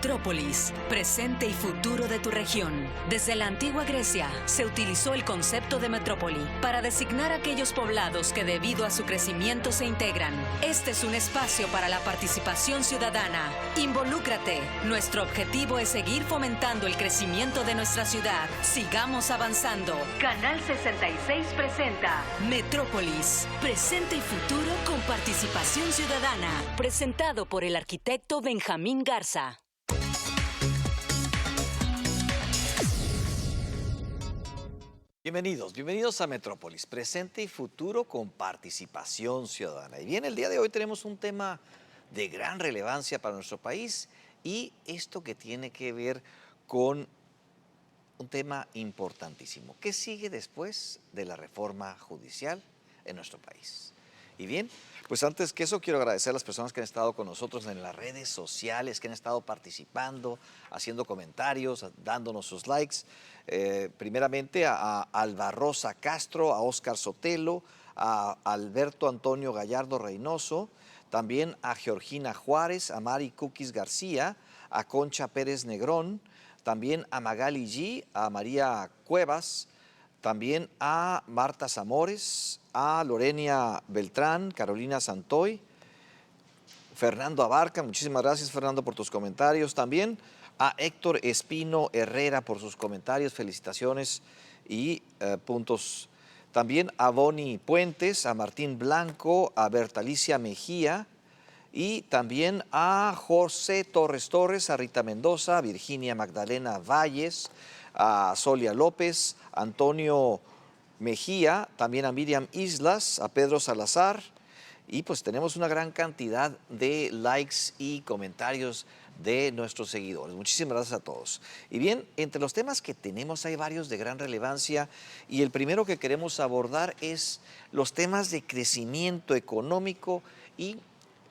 Metrópolis, presente y futuro de tu región. Desde la antigua Grecia se utilizó el concepto de metrópoli para designar aquellos poblados que debido a su crecimiento se integran. Este es un espacio para la participación ciudadana. Involúcrate. Nuestro objetivo es seguir fomentando el crecimiento de nuestra ciudad. Sigamos avanzando. Canal 66 presenta Metrópolis, presente y futuro con participación ciudadana. Presentado por el arquitecto Benjamín Garza. Bienvenidos a Metrópolis, presente y futuro con participación ciudadana. Y bien, el día de hoy tenemos un tema de gran relevancia para nuestro país y esto que tiene que ver con un tema importantísimo. ¿Qué sigue después de la reforma judicial en nuestro país? Y bien, pues antes que eso quiero agradecer a las personas que han estado con nosotros en las redes sociales, que han estado participando, haciendo comentarios, dándonos sus likes. Primeramente a Alba Rosa Castro, a Óscar Sotelo, a Alberto Antonio Gallardo Reynoso, también a Georgina Juárez, a Mari Cookies García, a Concha Pérez Negrón, también a Magali G, a María Cuevas, también a Marta Zamores, a Lorenia Beltrán, Carolina Santoy, Fernando Abarca, muchísimas gracias Fernando por tus comentarios, también a Héctor Espino Herrera por sus comentarios, felicitaciones y puntos. También a Bonnie Puentes, a Martín Blanco, a Bertalicia Mejía y también a José Torres, a Rita Mendoza, a Virginia Magdalena Valles, a Solia López, a Antonio Mejía, también a Miriam Islas, a Pedro Salazar, y pues tenemos una gran cantidad de likes y comentarios de nuestros seguidores. Muchísimas gracias a todos. Y bien, entre los temas que tenemos hay varios de gran relevancia y el primero que queremos abordar es los temas de crecimiento económico y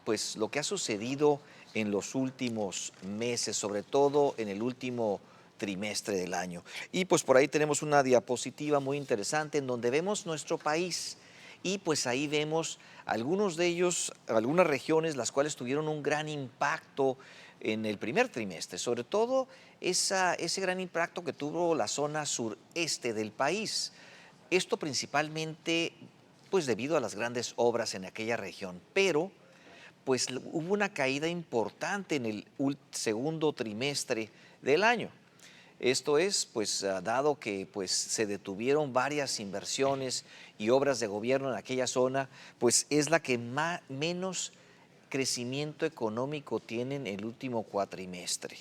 pues lo que ha sucedido en los últimos meses, sobre todo en el último trimestre del año. Y pues por ahí tenemos una diapositiva muy interesante en donde vemos nuestro país y pues ahí vemos algunos de ellos, algunas regiones las cuales tuvieron un gran impacto en el primer trimestre, sobre todo ese gran impacto que tuvo la zona sureste del país. Esto principalmente pues debido a las grandes obras en aquella región, pero pues hubo una caída importante en el segundo trimestre del año. Esto es, pues, dado que pues, se detuvieron varias inversiones y obras de gobierno en aquella zona, pues es la que menos crecimiento económico tiene en el último cuatrimestre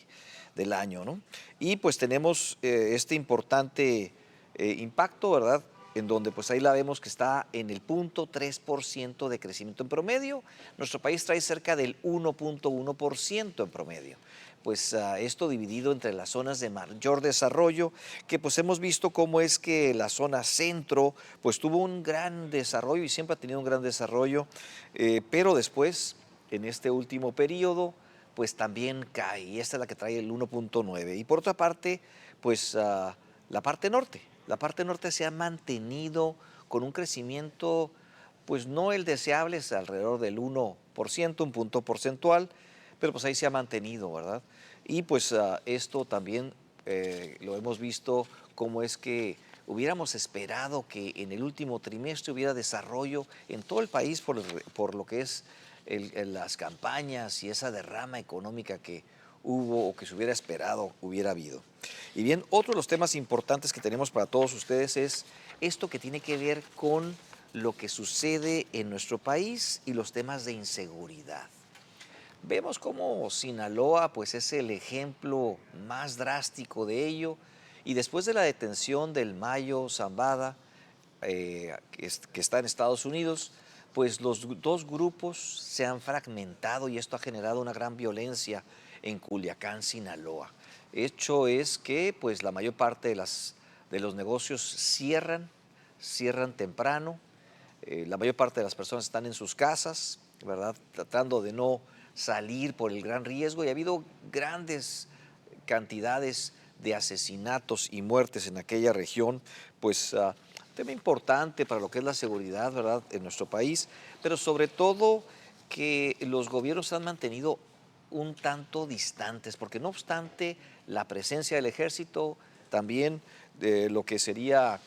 del año, ¿no? Y pues tenemos este importante impacto, ¿verdad? En donde pues ahí la vemos que está en el 0.3% de crecimiento en promedio. Nuestro país trae cerca del 1.1% en promedio. Pues esto dividido entre las zonas de mayor desarrollo, que pues hemos visto cómo es que la zona centro pues tuvo un gran desarrollo y siempre ha tenido un gran desarrollo, pero después en este último periodo pues también cae y esta es la que trae el 1.9. Y por otra parte pues la parte norte se ha mantenido con un crecimiento pues no el deseable, es alrededor del 1%, un punto porcentual, pero pues ahí se ha mantenido, ¿verdad? Y pues esto también lo hemos visto como es que hubiéramos esperado que en el último trimestre hubiera desarrollo en todo el país por lo que es las campañas y esa derrama económica que hubo o que se hubiera esperado hubiera habido. Y bien, otro de los temas importantes que tenemos para todos ustedes es esto que tiene que ver con lo que sucede en nuestro país y los temas de inseguridad. Vemos cómo Sinaloa pues, es el ejemplo más drástico de ello y después de la detención del Mayo Zambada, que está en Estados Unidos, pues los dos grupos se han fragmentado y esto ha generado una gran violencia en Culiacán, Sinaloa. Hecho es que pues, la mayor parte de los negocios cierran temprano, la mayor parte de las personas están en sus casas, ¿verdad? Tratando de no salir por el gran riesgo y ha habido grandes cantidades de asesinatos y muertes en aquella región, pues tema importante para lo que es la seguridad, ¿verdad?, en nuestro país, pero sobre todo que los gobiernos han mantenido un tanto distantes, porque no obstante la presencia del ejército, también de lo que sería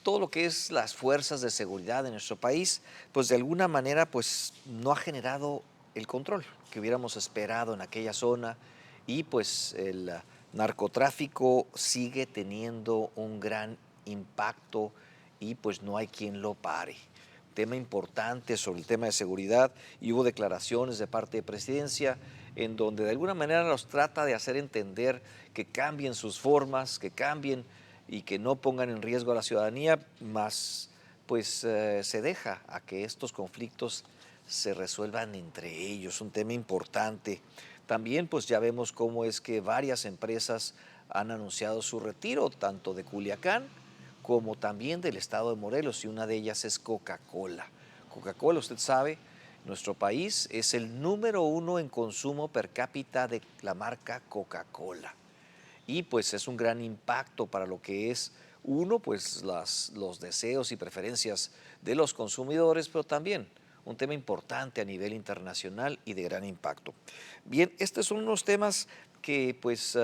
todo lo que es las fuerzas de seguridad de nuestro país, pues de alguna manera pues no ha generado el control que hubiéramos esperado en aquella zona, y pues el narcotráfico sigue teniendo un gran impacto y pues no hay quien lo pare. Tema importante sobre el tema de seguridad, y hubo declaraciones de parte de presidencia en donde de alguna manera nos trata de hacer entender que cambien sus formas, que cambien y que no pongan en riesgo a la ciudadanía, más pues se deja a que estos conflictos se resuelvan entre ellos, un tema importante. También pues ya vemos cómo es que varias empresas han anunciado su retiro, tanto de Culiacán como también del estado de Morelos, y una de ellas es Coca-Cola. Coca-Cola, usted sabe, nuestro país es el número 1 en consumo per cápita de la marca Coca-Cola. Y pues es un gran impacto para lo que es, uno, pues los deseos y preferencias de los consumidores, pero también un tema importante a nivel internacional y de gran impacto. Bien, estos son unos temas que pues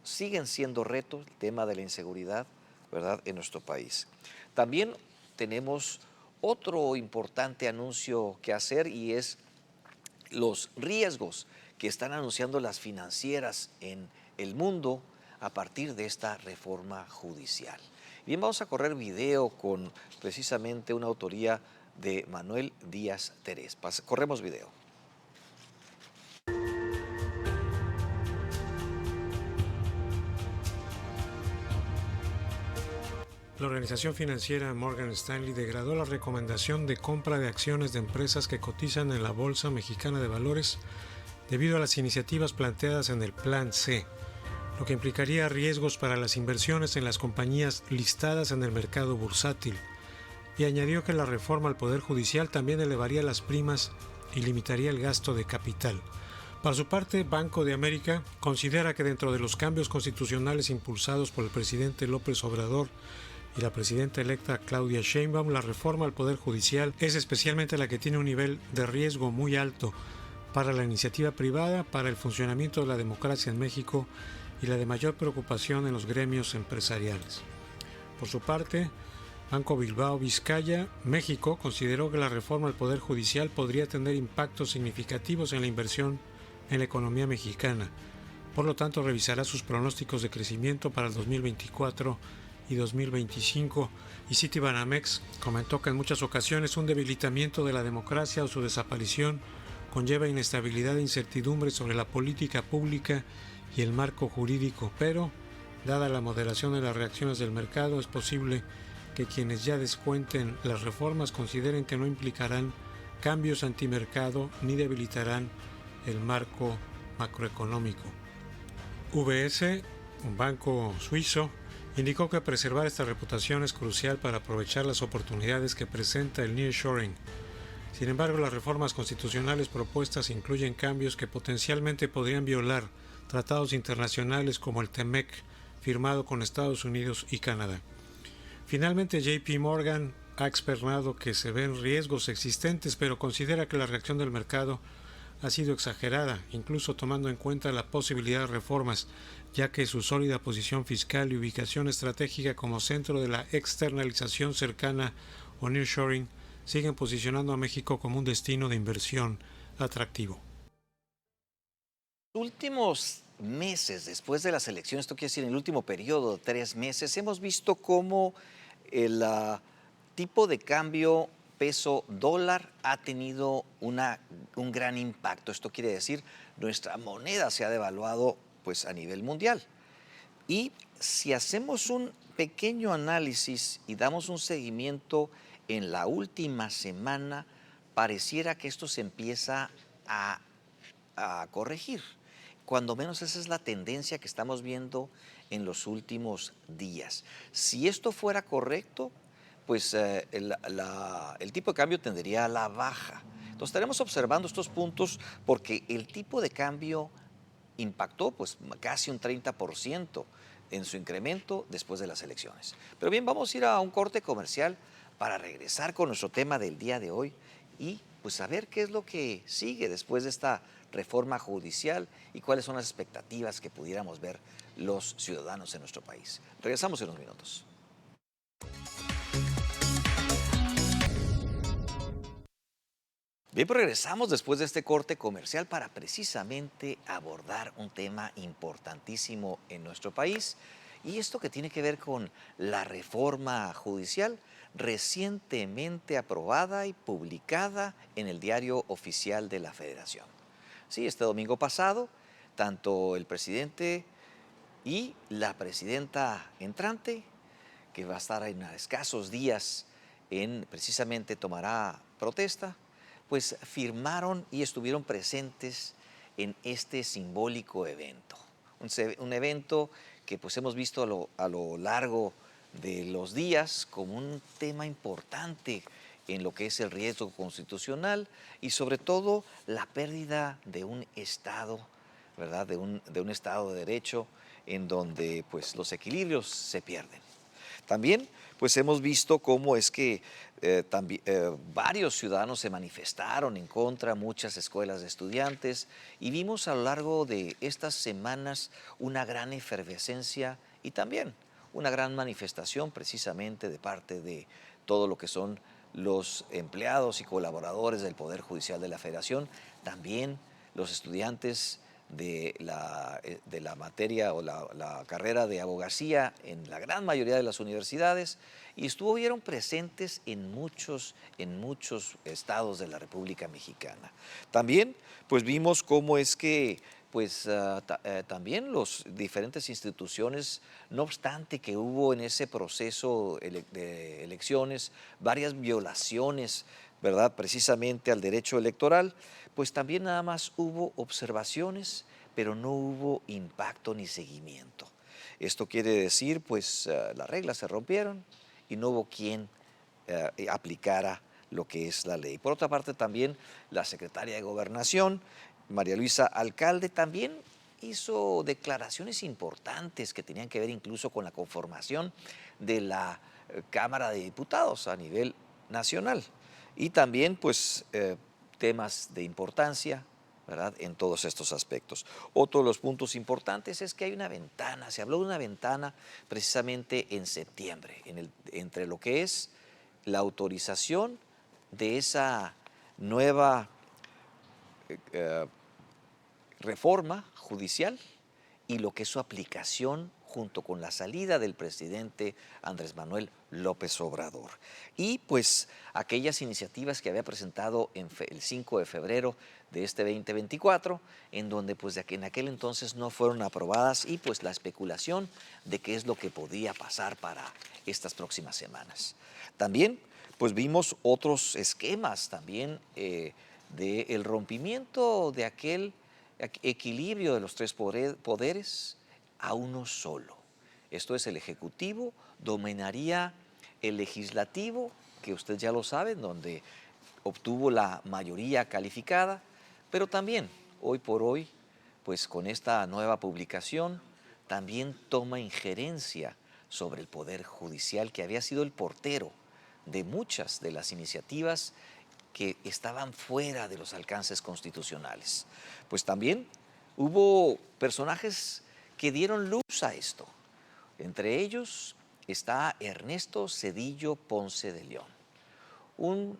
siguen siendo retos, el tema de la inseguridad, ¿verdad?, en nuestro país. También tenemos otro importante anuncio que hacer, y es los riesgos que están anunciando las financieras en el mundo a partir de esta reforma judicial. Bien, vamos a correr video con precisamente una autoría de Manuel Díaz Terés. Corremos video. La organización financiera Morgan Stanley degradó la recomendación de compra de acciones de empresas que cotizan en la Bolsa Mexicana de Valores debido a las iniciativas planteadas en el Plan C, lo que implicaría riesgos para las inversiones en las compañías listadas en el mercado bursátil, y añadió que la reforma al Poder Judicial también elevaría las primas y limitaría el gasto de capital. Por su parte, Banco de América considera que dentro de los cambios constitucionales impulsados por el presidente López Obrador y la presidenta electa Claudia Sheinbaum, la reforma al Poder Judicial es especialmente la que tiene un nivel de riesgo muy alto para la iniciativa privada, para el funcionamiento de la democracia en México y la de mayor preocupación en los gremios empresariales. Por su parte, Banco Bilbao Vizcaya, México, consideró que la reforma al Poder Judicial podría tener impactos significativos en la inversión en la economía mexicana. Por lo tanto, revisará sus pronósticos de crecimiento para el 2024 y 2025, y Citibanamex comentó que en muchas ocasiones un debilitamiento de la democracia o su desaparición conlleva inestabilidad e incertidumbre sobre la política pública y el marco jurídico, pero, dada la moderación de las reacciones del mercado, es posible que quienes ya descuenten las reformas consideren que no implicarán cambios antimercado ni debilitarán el marco macroeconómico. UBS, un banco suizo, indicó que preservar esta reputación es crucial para aprovechar las oportunidades que presenta el nearshoring. Sin embargo, las reformas constitucionales propuestas incluyen cambios que potencialmente podrían violar tratados internacionales como el TEMEC, firmado con Estados Unidos y Canadá. Finalmente, JP Morgan ha externado que se ven riesgos existentes, pero considera que la reacción del mercado ha sido exagerada, incluso tomando en cuenta la posibilidad de reformas, ya que su sólida posición fiscal y ubicación estratégica como centro de la externalización cercana o nearshoring siguen posicionando a México como un destino de inversión atractivo. Últimos meses después de las elecciones, esto quiere decir en el último periodo de 3 meses, hemos visto cómo el tipo de cambio peso dólar ha tenido un gran impacto. Esto quiere decir nuestra moneda se ha devaluado pues a nivel mundial. Y si hacemos un pequeño análisis y damos un seguimiento en la última semana, pareciera que esto se empieza a corregir. Cuando menos esa es la tendencia que estamos viendo en los últimos días. Si esto fuera correcto, pues el tipo de cambio tendería a la baja. Entonces estaremos observando estos puntos porque el tipo de cambio impactó pues casi un 30% en su incremento después de las elecciones. Pero bien, vamos a ir a un corte comercial para regresar con nuestro tema del día de hoy y pues saber qué es lo que sigue después de esta reforma judicial y cuáles son las expectativas que pudiéramos ver los ciudadanos en nuestro país. Regresamos en unos minutos. Bien, pues regresamos después de este corte comercial para precisamente abordar un tema importantísimo en nuestro país, y esto que tiene que ver con la reforma judicial recientemente aprobada y publicada en el Diario Oficial de la Federación. Sí, este domingo pasado, tanto el presidente y la presidenta entrante, que va a estar en escasos días precisamente tomará protesta, pues firmaron y estuvieron presentes en este simbólico evento. Un evento que pues hemos visto a lo largo de los días como un tema importante en lo que es el riesgo constitucional y sobre todo la pérdida de un Estado, ¿verdad? De un Estado de Derecho en donde pues los equilibrios se pierden. También pues hemos visto cómo es que varios ciudadanos se manifestaron en contra, muchas escuelas de estudiantes, y vimos a lo largo de estas semanas una gran efervescencia y también una gran manifestación precisamente de parte de todo lo que son los empleados y colaboradores del Poder Judicial de la Federación, también los estudiantes de la materia o la carrera de abogacía en la gran mayoría de las universidades, y estuvieron presentes en muchos estados de la República Mexicana. También pues vimos cómo es que pues también las diferentes instituciones, no obstante que hubo en ese proceso de elecciones varias violaciones, ¿verdad?, precisamente al derecho electoral, pues también nada más hubo observaciones, pero no hubo impacto ni seguimiento. Esto quiere decir, pues, las reglas se rompieron y no hubo quien aplicara lo que es la ley. Por otra parte, también la secretaria de Gobernación, María Luisa Alcalde, también hizo declaraciones importantes que tenían que ver incluso con la conformación de la Cámara de Diputados a nivel nacional. Y también, pues, temas de importancia, ¿verdad?, en todos estos aspectos. Otro de los puntos importantes es que hay una ventana, se habló de una ventana precisamente en septiembre, entre lo que es la autorización de esa nueva reforma judicial y lo que es su aplicación junto con la salida del presidente Andrés Manuel López Obrador. Y pues aquellas iniciativas que había presentado el 5 de febrero de este 2024, en donde pues en aquel entonces no fueron aprobadas, y pues la especulación de qué es lo que podía pasar para estas próximas semanas. También pues vimos otros esquemas también del rompimiento de aquel equilibrio de los tres poderes a uno solo. Esto es, el Ejecutivo dominaría el Legislativo, que usted ya lo sabe, donde obtuvo la mayoría calificada, pero también, hoy por hoy, pues con esta nueva publicación, también toma injerencia sobre el Poder Judicial, que había sido el portero de muchas de las iniciativas que estaban fuera de los alcances constitucionales. Pues también hubo personajes que dieron luz a esto. Entre ellos está Ernesto Zedillo Ponce de León, un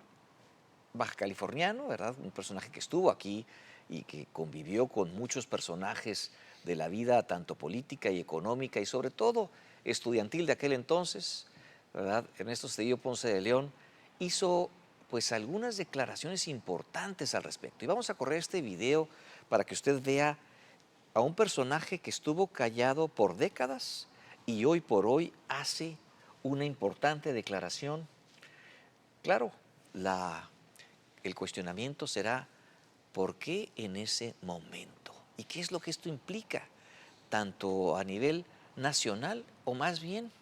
bajacaliforniano, ¿verdad?, un personaje que estuvo aquí y que convivió con muchos personajes de la vida tanto política y económica y sobre todo estudiantil de aquel entonces, ¿verdad? Ernesto Zedillo Ponce de León hizo pues algunas declaraciones importantes al respecto. Y vamos a correr este video para que usted vea a un personaje que estuvo callado por décadas y hoy por hoy hace una importante declaración. Claro, el cuestionamiento será ¿por qué en ese momento? ¿Y qué es lo que esto implica? Tanto a nivel nacional o más bien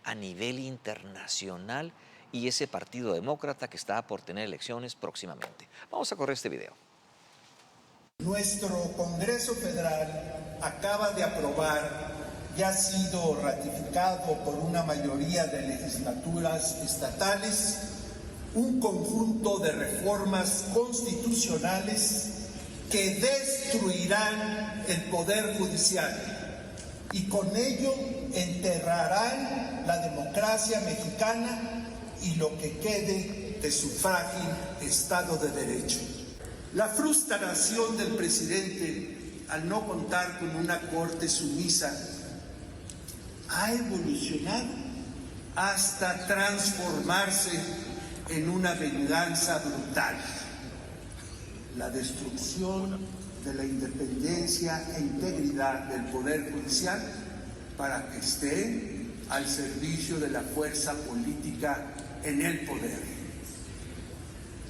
a nivel internacional y ese Partido Demócrata que está por tener elecciones próximamente. Vamos a correr este video. Nuestro Congreso Federal acaba de aprobar y ha sido ratificado por una mayoría de legislaturas estatales un conjunto de reformas constitucionales que destruirán el Poder Judicial y con ello enterrarán la democracia mexicana y lo que quede de su frágil Estado de Derecho. La frustración del presidente al no contar con una corte sumisa ha evolucionado hasta transformarse en una venganza brutal. La destrucción de la independencia e integridad del Poder Judicial para que esté al servicio de la fuerza política en el poder.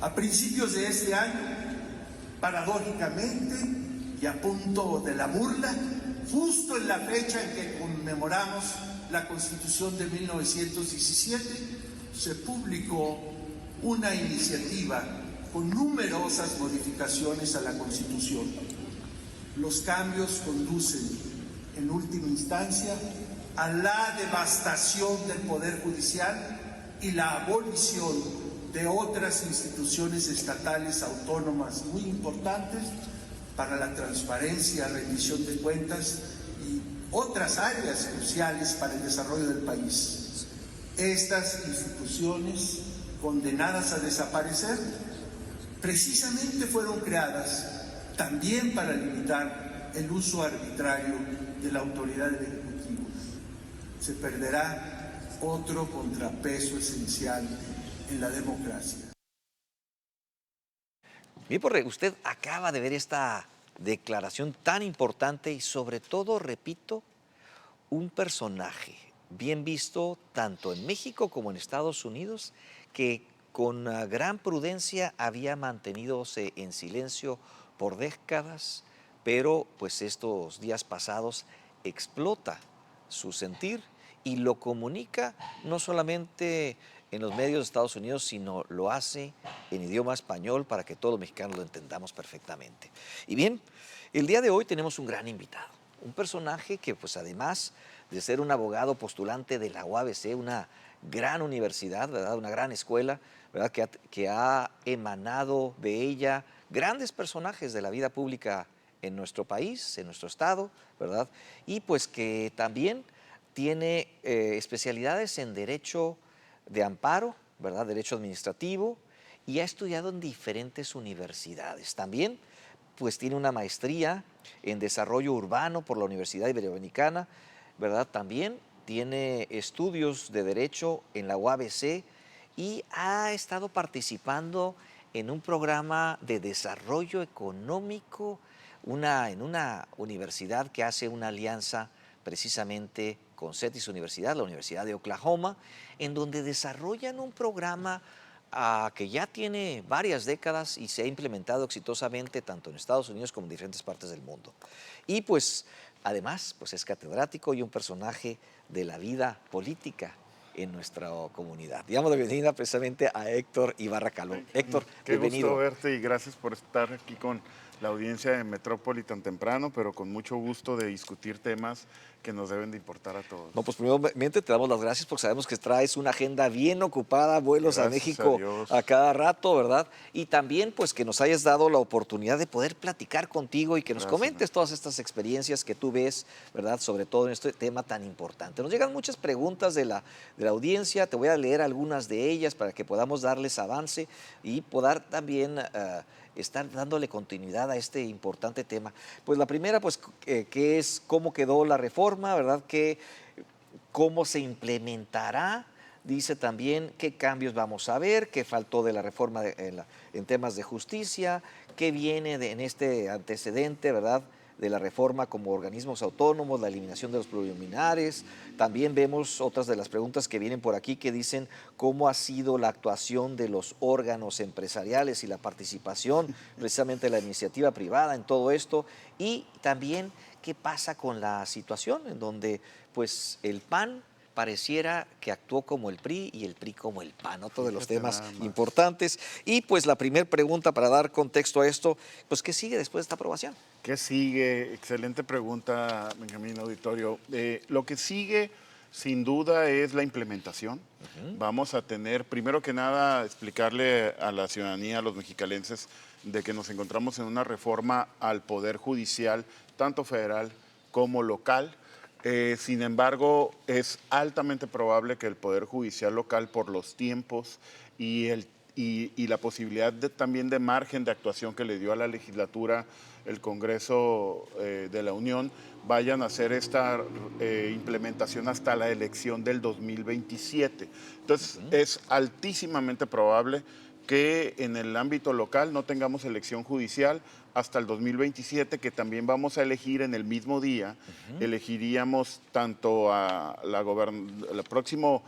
A principios de este año, paradójicamente y a punto de la burla, justo en la fecha en que conmemoramos la Constitución de 1917, se publicó una iniciativa con numerosas modificaciones a la Constitución. Los cambios conducen, en última instancia, a la devastación del Poder Judicial y la abolición de otras instituciones estatales autónomas muy importantes para la transparencia, rendición de cuentas y otras áreas cruciales para el desarrollo del país. Estas instituciones, condenadas a desaparecer, precisamente fueron creadas también para limitar el uso arbitrario de la autoridad del Ejecutivo. Se perderá otro contrapeso esencial en la democracia. Bien, porque usted acaba de ver esta declaración tan importante y sobre todo, repito, un personaje bien visto tanto en México como en Estados Unidos que con gran prudencia había mantenidose en silencio por décadas, pero pues estos días pasados explota su sentir y lo comunica no solamente en los medios de Estados Unidos, sino lo hace en idioma español para que todos los mexicanos lo entendamos perfectamente. Y bien, el día de hoy tenemos un gran invitado, un personaje que pues además de ser un abogado postulante de la UABC, una gran universidad, ¿verdad? Una gran escuela, ¿verdad? Que ha emanado de ella grandes personajes de la vida pública en nuestro país, en nuestro estado, ¿verdad? Y pues que también tiene especialidades en Derecho de Amparo, ¿verdad? Derecho Administrativo, y ha estudiado en diferentes universidades. También pues tiene una maestría en Desarrollo Urbano por la Universidad Iberoamericana, ¿verdad? También tiene estudios de Derecho en la UABC y ha estado participando en un programa de desarrollo económico en una universidad que hace una alianza precisamente con CETIS Universidad, la Universidad de Oklahoma, en donde desarrollan un programa que ya tiene varias décadas y se ha implementado exitosamente tanto en Estados Unidos como en diferentes partes del mundo. Y pues además pues es catedrático y un personaje de la vida política en nuestra comunidad. Damos la bienvenida precisamente a Héctor Ibarra Caló. Héctor, bienvenido. Qué gusto verte y gracias por estar aquí con la audiencia de Metrópoli tan temprano, pero con mucho gusto de discutir temas que nos deben de importar a todos. No, pues primeramente te damos las gracias porque sabemos que traes una agenda bien ocupada, vuelos a México a cada rato, ¿verdad? Y también pues que nos hayas dado la oportunidad de poder platicar contigo y que nos comentes todas estas experiencias que tú ves, ¿verdad? Sobre todo en este tema tan importante. Nos llegan muchas preguntas de la audiencia, te voy a leer algunas de ellas para que podamos darles avance y poder también estar dándole continuidad a este importante tema. Pues la primera, pues, que es cómo quedó la reforma, ¿verdad? Cómo se implementará. Dice también qué cambios vamos a ver, qué faltó de la reforma en temas de justicia, qué viene en este antecedente, ¿verdad?, de la reforma como organismos autónomos, la eliminación de los plurinominales. También vemos otras de las preguntas que vienen por aquí que dicen cómo ha sido la actuación de los órganos empresariales y la participación precisamente de la iniciativa privada en todo esto. Y también qué pasa con la situación en donde pues el PAN pareciera que actuó como el PRI y el PRI como el PAN, otro de los temas importantes. Y pues la primera pregunta para dar contexto a esto, pues ¿qué sigue después de esta aprobación? ¿Qué sigue? Excelente pregunta, Benjamín Auditorio. Lo que sigue sin duda es la implementación. Vamos a tener, primero que nada, explicarle a la ciudadanía, a los mexicalenses, de que nos encontramos en una reforma al Poder Judicial, tanto federal como local. Sin embargo, es altamente probable que el Poder Judicial local, por los tiempos y la posibilidad también de margen de actuación que le dio a la legislatura el Congreso de la Unión, vayan a hacer esta implementación hasta la elección del 2027. Entonces, es altísimamente probable que en el ámbito local no tengamos elección judicial hasta el 2027, que también vamos a elegir en el mismo día. Elegiríamos tanto a la próximo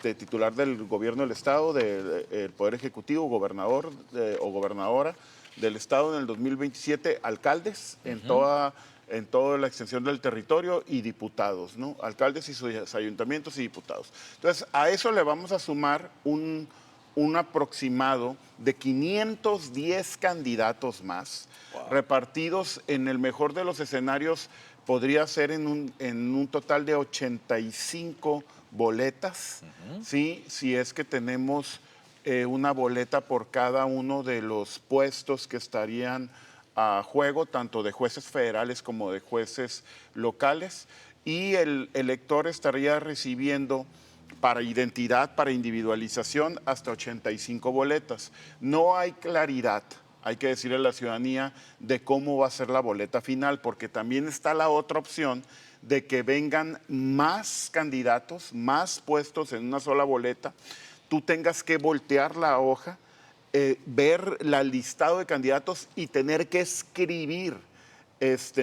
titular del gobierno del Estado, del Poder Ejecutivo, gobernador o gobernadora del Estado en el 2027, alcaldes en toda la extensión del territorio y diputados, ¿no? Alcaldes y sus ayuntamientos y diputados. Entonces, a eso le vamos a sumar un aproximado de 510 candidatos más, repartidos en el mejor de los escenarios, podría ser en un total de 85 boletas, ¿sí? Si es que tenemos una boleta por cada uno de los puestos que estarían a juego, tanto de jueces federales como de jueces locales, y el elector estaría recibiendo para identidad, para individualización, hasta 85 boletas. No hay claridad, hay que decirle a la ciudadanía, de cómo va a ser la boleta final, porque también está la otra opción de que vengan más candidatos, más puestos en una sola boleta, tú tengas que voltear la hoja, ver el listado de candidatos y tener que escribir.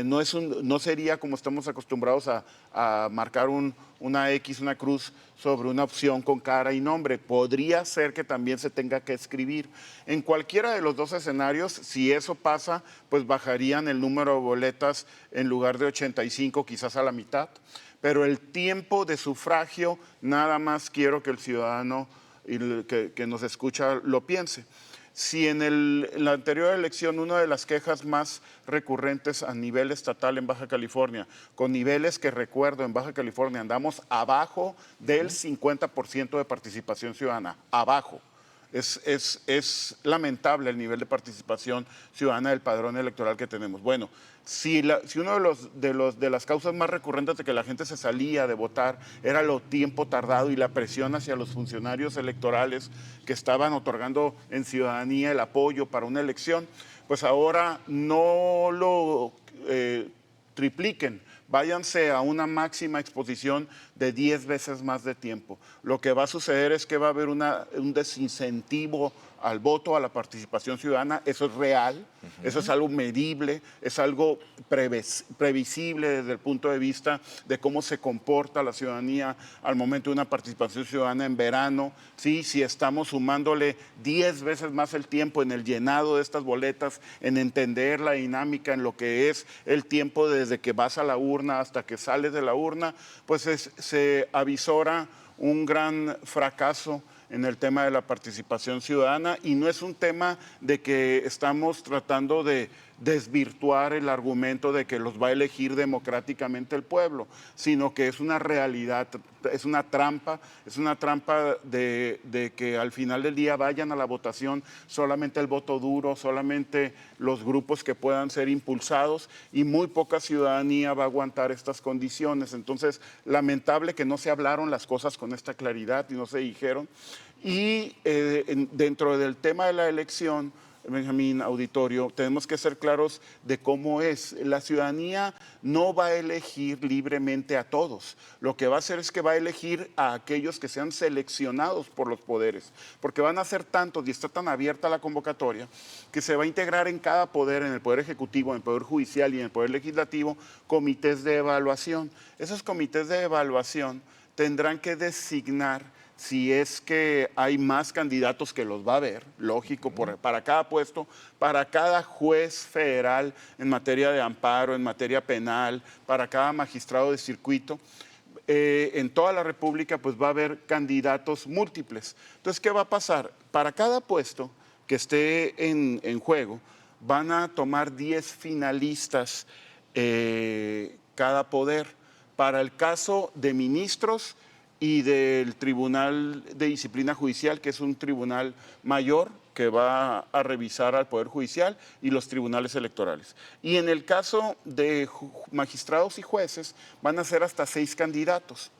No sería como estamos acostumbrados a marcar una X, una cruz sobre una opción con cara y nombre. Podría ser que también se tenga que escribir. En cualquiera de los dos escenarios, si eso pasa, pues bajarían el número de boletas en lugar de 85, quizás a la mitad. Pero el tiempo de sufragio, nada más quiero que el ciudadano que nos escucha lo piense. Si en la anterior elección una de las quejas más recurrentes a nivel estatal en Baja California, con niveles que recuerdo en Baja California andamos abajo del 50% de participación ciudadana, abajo. Es lamentable el nivel de participación ciudadana del padrón electoral que tenemos. Bueno, si uno de las causas más recurrentes de que la gente se salía de votar era lo tiempo tardado y la presión hacia los funcionarios electorales que estaban otorgando en ciudadanía el apoyo para una elección, pues ahora no lo tripliquen. Váyanse a una máxima exposición de 10 veces más de tiempo. Lo que va a suceder es que va a haber un desincentivo al voto, a la participación ciudadana. Eso es real, eso es algo medible, es algo previsible desde el punto de vista de cómo se comporta la ciudadanía al momento de una participación ciudadana en verano. ¿Sí? Si estamos sumándole 10 veces más el tiempo en el llenado de estas boletas, en entender la dinámica, en lo que es el tiempo desde que vas a la urna hasta que sales de la urna, pues se avisora un gran fracaso en el tema de la participación ciudadana, y no es un tema de que estamos tratando de desvirtuar el argumento de que los va a elegir democráticamente el pueblo, sino que es una realidad, es una trampa de que al final del día vayan a la votación solamente el voto duro, solamente los grupos que puedan ser impulsados, y muy poca ciudadanía va a aguantar estas condiciones. Entonces, lamentable que no se hablaron las cosas con esta claridad y no se dijeron. Y dentro del tema de la elección, Benjamín, auditorio, tenemos que ser claros de cómo es. La ciudadanía no va a elegir libremente a todos. Lo que va a hacer es que va a elegir a aquellos que sean seleccionados por los poderes, porque van a ser tantos y está tan abierta la convocatoria que se va a integrar en cada poder, en el Poder Ejecutivo, en el Poder Judicial y en el Poder Legislativo, comités de evaluación. Esos comités de evaluación tendrán que designar, si es que hay más candidatos, que los va a haber, lógico, para cada puesto, para cada juez federal en materia de amparo, en materia penal, para cada magistrado de circuito, en toda la República, pues va a haber candidatos múltiples. Entonces, ¿qué va a pasar? Para cada puesto que esté en juego, van a tomar 10 finalistas cada poder. Para el caso de ministros y del Tribunal de Disciplina Judicial, que es un tribunal mayor que va a revisar al Poder Judicial, y los tribunales electorales. Y en el caso de magistrados y jueces, van a ser hasta 6 candidatos.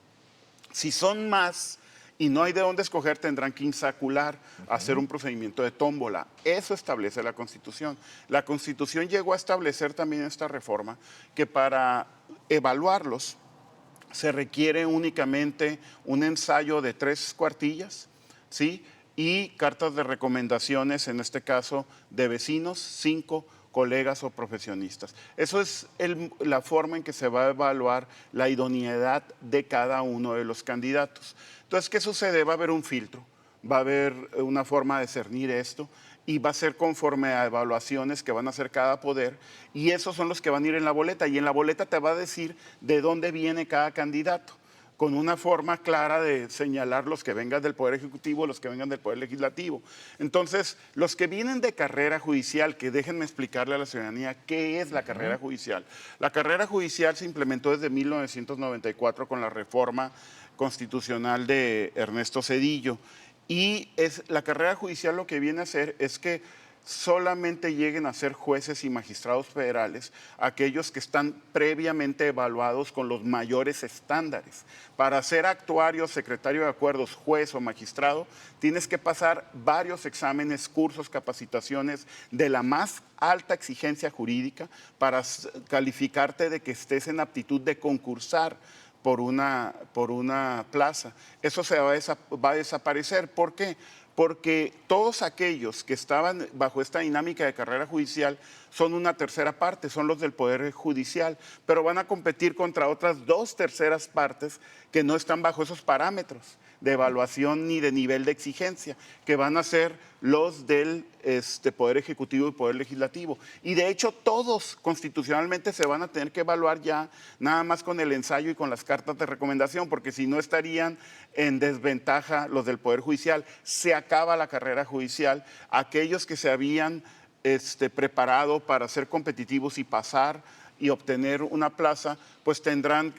Si son más y no hay de dónde escoger, tendrán que insacular, hacer un procedimiento de tómbola. Eso establece la Constitución. La Constitución llegó a establecer también esta reforma, que para evaluarlos se requiere únicamente un ensayo de 3 cuartillas, ¿sí? Y cartas de recomendaciones, en este caso de vecinos, 5 colegas o profesionistas. Eso es la forma en que se va a evaluar la idoneidad de cada uno de los candidatos. Entonces, ¿qué sucede? Va a haber un filtro, va a haber una forma de cernir esto y va a ser conforme a evaluaciones que van a hacer cada poder, y esos son los que van a ir en la boleta, y en la boleta te va a decir de dónde viene cada candidato, con una forma clara de señalar los que vengan del Poder Ejecutivo, los que vengan del Poder Legislativo. Entonces, los que vienen de carrera judicial, que déjenme explicarle a la ciudadanía qué es la carrera judicial. La carrera judicial se implementó desde 1994 con la reforma constitucional de Ernesto Zedillo, y la carrera judicial lo que viene a hacer es que solamente lleguen a ser jueces y magistrados federales aquellos que están previamente evaluados con los mayores estándares. Para ser actuario, secretario de acuerdos, juez o magistrado, tienes que pasar varios exámenes, cursos, capacitaciones de la más alta exigencia jurídica para calificarte de que estés en aptitud de concursar por una plaza. Eso va a desaparecer. ¿Por qué? Porque todos aquellos que estaban bajo esta dinámica de carrera judicial son una tercera parte, son los del Poder Judicial, pero van a competir contra otras 2 terceras partes que no están bajo esos parámetros de evaluación ni de nivel de exigencia, que van a ser los del Poder Ejecutivo y Poder Legislativo. Y de hecho todos constitucionalmente se van a tener que evaluar ya nada más con el ensayo y con las cartas de recomendación, porque si no estarían en desventaja los del Poder Judicial. Se acaba la carrera judicial. Aquellos que se habían preparado para ser competitivos y pasar y obtener una plaza, pues tendrán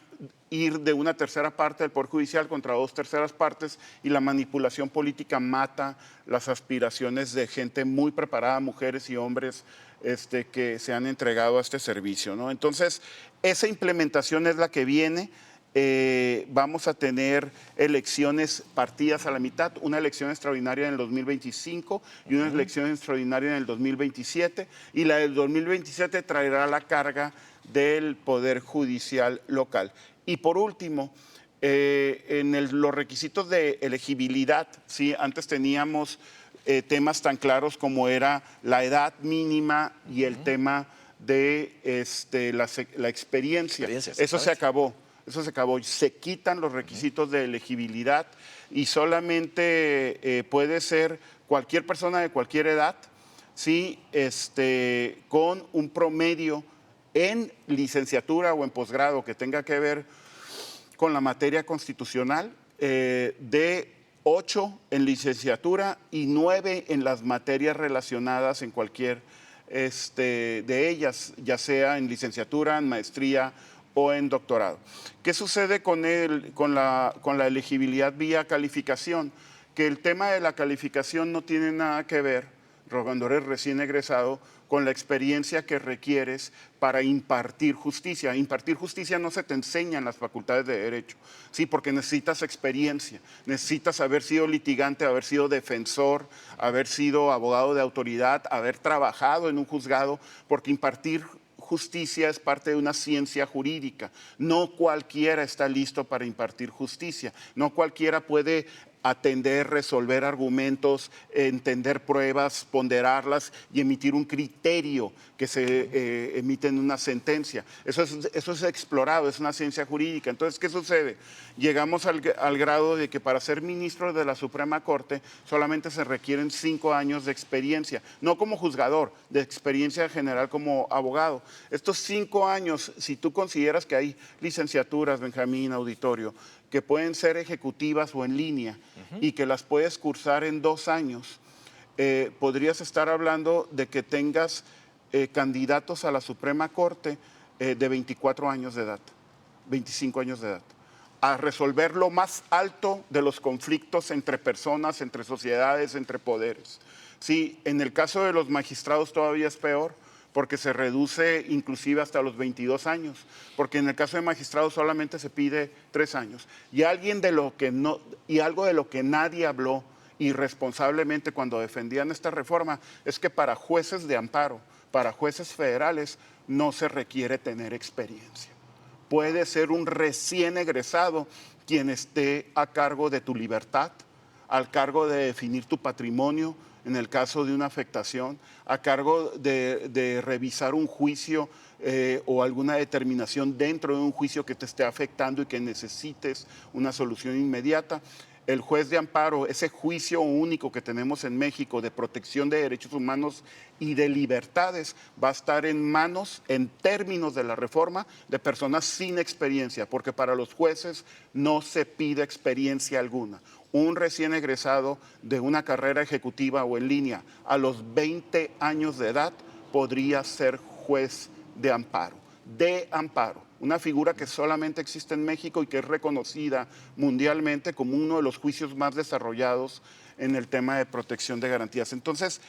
ir de una tercera parte del Poder Judicial contra 2 terceras partes, y la manipulación política mata las aspiraciones de gente muy preparada, mujeres y hombres que se han entregado a este servicio, ¿no? Entonces, esa implementación es la que viene. Vamos a tener elecciones partidas a la mitad, una elección extraordinaria en el 2025 y una elección extraordinaria en el 2027, y la del 2027 traerá la carga del Poder Judicial local. Y por último, los requisitos de elegibilidad, ¿sí? Antes teníamos temas tan claros como era la edad mínima y el tema de la experiencia. Eso se acabó. Eso se acabó. Se quitan los requisitos de elegibilidad y solamente puede ser cualquier persona de cualquier edad, ¿sí? Con un promedio en licenciatura o en posgrado que tenga que ver con la materia constitucional, de 8 en licenciatura y 9 en las materias relacionadas en cualquier de ellas, ya sea en licenciatura, en maestría o en doctorado. ¿Qué sucede con la elegibilidad vía calificación? Que el tema de la calificación no tiene nada que ver, cuando eres recién egresado, con la experiencia que requieres para impartir justicia. Impartir justicia no se te enseña en las facultades de Derecho, ¿sí? Porque necesitas experiencia, necesitas haber sido litigante, haber sido defensor, haber sido abogado de autoridad, haber trabajado en un juzgado, porque impartir justicia es parte de una ciencia jurídica. No cualquiera está listo para impartir justicia, no cualquiera puede atender, resolver argumentos, entender pruebas, ponderarlas y emitir un criterio que se emite en una sentencia. Eso es explorado, es una ciencia jurídica. Entonces, ¿qué sucede? Llegamos al grado de que para ser ministro de la Suprema Corte solamente se requieren 5 años de experiencia, no como juzgador, de experiencia general como abogado. Estos 5 años, si tú consideras que hay licenciaturas, Benjamín, auditorio, que pueden ser ejecutivas o en línea y que las puedes cursar en 2 años, podrías estar hablando de que tengas candidatos a la Suprema Corte de 24 años de edad. 25 años de edad, a resolver lo más alto de los conflictos entre personas, entre sociedades, entre poderes. Sí, en el caso de los magistrados todavía es peor, porque se reduce inclusive hasta los 22 años, porque en el caso de magistrados solamente se pide 3 años. Y algo de lo que nadie habló irresponsablemente cuando defendían esta reforma es que para jueces de amparo, para jueces federales, no se requiere tener experiencia. Puede ser un recién egresado quien esté a cargo de tu libertad, al cargo de definir tu patrimonio en el caso de una afectación, a cargo de revisar un juicio o alguna determinación dentro de un juicio que te esté afectando y que necesites una solución inmediata. El juez de amparo, ese juicio único que tenemos en México de protección de derechos humanos y de libertades, va a estar en manos, en términos de la reforma, de personas sin experiencia, porque para los jueces no se pide experiencia alguna. Un recién egresado de una carrera ejecutiva o en línea a los 20 años de edad podría ser juez de amparo. Una figura que solamente existe en México y que es reconocida mundialmente como uno de los juicios más desarrollados en el tema de protección de garantías. Entonces,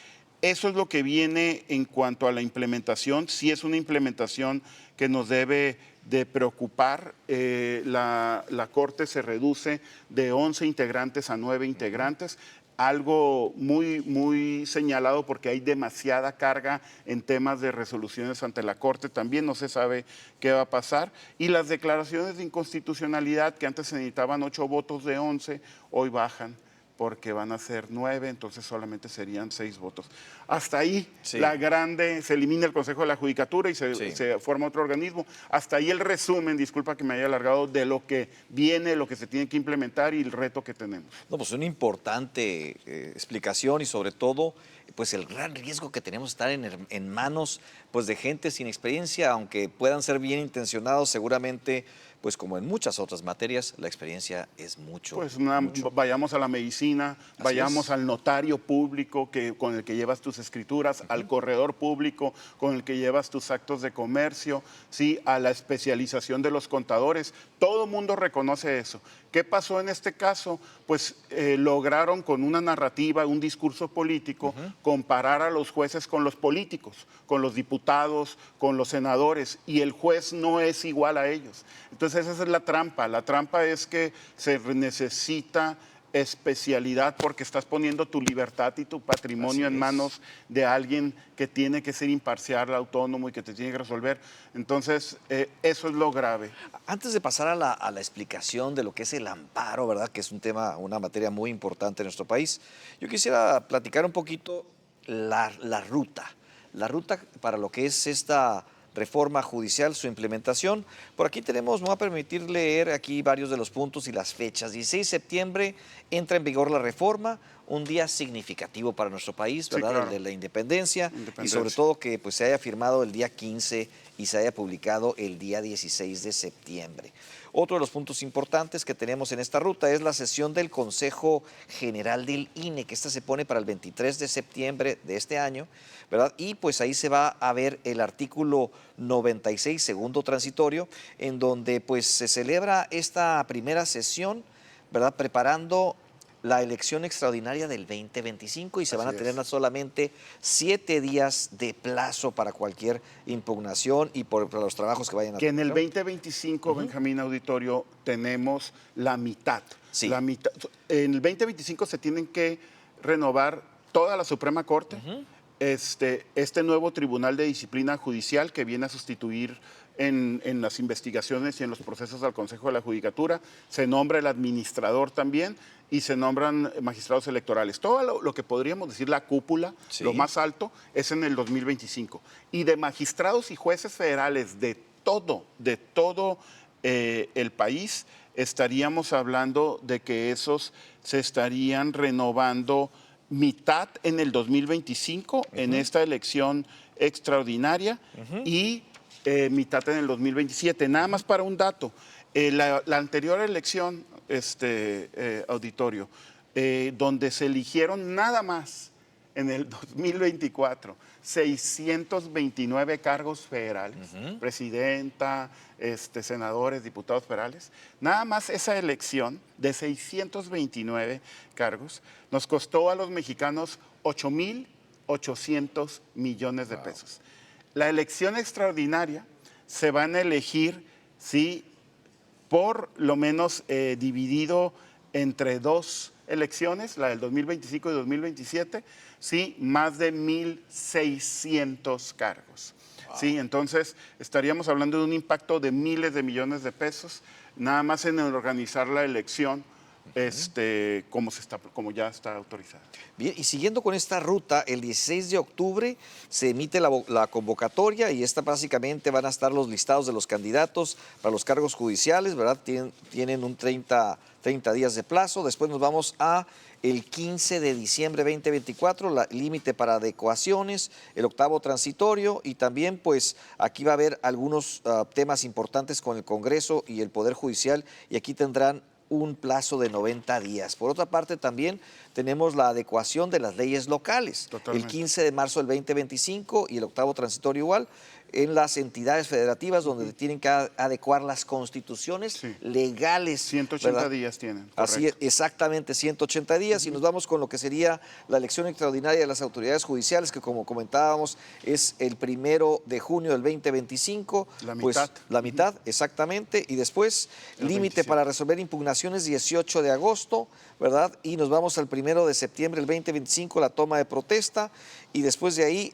eso es lo que viene en cuanto a la implementación. Sí es una implementación que nos debe de preocupar. La Corte se reduce de 11 integrantes a 9 integrantes. Algo muy señalado porque hay demasiada carga en temas de resoluciones ante la Corte. También no se sabe qué va a pasar. Y las declaraciones de inconstitucionalidad, que antes se necesitaban 8 votos de 11, hoy bajan porque van a ser 9, entonces solamente serían 6 votos. Hasta ahí Sí. se elimina el Consejo de la Judicatura y se forma otro organismo. Hasta ahí el resumen, disculpa que me haya alargado, de lo que viene, lo que se tiene que implementar y el reto que tenemos. No, pues una importante explicación y sobre todo pues el gran riesgo que tenemos de estar en manos pues de gente sin experiencia, aunque puedan ser bien intencionados, seguramente pues como en muchas otras materias, la experiencia es mucho. Pues vayamos a la medicina, vayamos al notario público con el que llevas tus escrituras, al corredor público con el que llevas tus actos de comercio, ¿sí? A la especialización de los contadores. Todo el mundo reconoce eso. ¿Qué pasó en este caso? Pues lograron con una narrativa, un discurso político, comparar a los jueces con los políticos, con los diputados, con los senadores, y el juez no es igual a ellos. Entonces esa es la trampa. La trampa es que se necesita especialidad porque estás poniendo tu libertad y tu patrimonio en manos de alguien que tiene que ser imparcial, autónomo y que te tiene que resolver. Entonces, eso es lo grave. Antes de pasar a la explicación de lo que es el amparo, ¿verdad? Que es un tema, una materia muy importante en nuestro país, yo quisiera platicar un poquito la ruta para lo que es esta reforma judicial, su implementación. Por aquí me voy a permitir leer aquí varios de los puntos y las fechas. 16 de septiembre entra en vigor la reforma, un día significativo para nuestro país, ¿verdad? Sí, claro. El de la independencia, y sobre todo que pues, se haya firmado el día 15 y se haya publicado el día 16 de septiembre. Otro de los puntos importantes que tenemos en esta ruta es la sesión del Consejo General del INE, que esta se pone para el 23 de septiembre de este año, ¿verdad? Y pues ahí se va a ver el artículo 96, segundo transitorio, en donde pues se celebra esta primera sesión, ¿verdad? Preparando la elección extraordinaria del 2025 y se van a tener solamente 7 días de plazo para cualquier impugnación y para los trabajos que vayan a tener. Que en el 2025, Benjamín Auditorio, tenemos la mitad. Sí. La mitad. En el 2025 se tienen que renovar toda la Suprema Corte, este nuevo Tribunal de Disciplina Judicial que viene a sustituir en las investigaciones y en los procesos al Consejo de la Judicatura, se nombra el administrador también y se nombran magistrados electorales. Todo lo que podríamos decir la cúpula, lo más alto, es en el 2025. Y de magistrados y jueces federales de todo el país, estaríamos hablando de que esos se estarían renovando mitad en el 2025, en esta elección extraordinaria, y mitad en el 2027. Nada más para un dato, la anterior elección, auditorio, donde se eligieron nada más en el 2024 629 cargos federales, presidenta, senadores, diputados federales. Nada más esa elección de 629 cargos nos costó a los mexicanos 8,800 millones de pesos. La elección extraordinaria se van a elegir, sí, por lo menos dividido entre dos elecciones, la del 2025 y 2027, sí, más de 1,600 cargos. Wow. Sí, entonces estaríamos hablando de un impacto de miles de millones de pesos, nada más en organizar la elección, como ya está autorizada. Bien, y siguiendo con esta ruta, el 16 de octubre se emite la convocatoria y esta básicamente van a estar los listados de los candidatos para los cargos judiciales, ¿verdad? Tienen un 30 días de plazo. Después nos vamos a el 15 de diciembre 2024, límite para adecuaciones, el octavo transitorio y también pues aquí va a haber algunos temas importantes con el Congreso y el Poder Judicial y aquí tendrán un plazo de 90 días. Por otra parte, también tenemos la adecuación de las leyes locales. Totalmente. El 15 de marzo del 2025 y el octavo transitorio igual, en las entidades federativas donde tienen que adecuar las constituciones legales. 180 ¿verdad? días tienen. Correcto. Así es, exactamente, 180 días. Y nos vamos con lo que sería la elección extraordinaria de las autoridades judiciales, que como comentábamos es el 1 de junio del 2025. La mitad. Pues, la mitad, exactamente. Y después, límite para resolver impugnaciones 18 de agosto, ¿verdad? Y nos vamos al 1 de septiembre del 2025, la toma de protesta. Y después de ahí,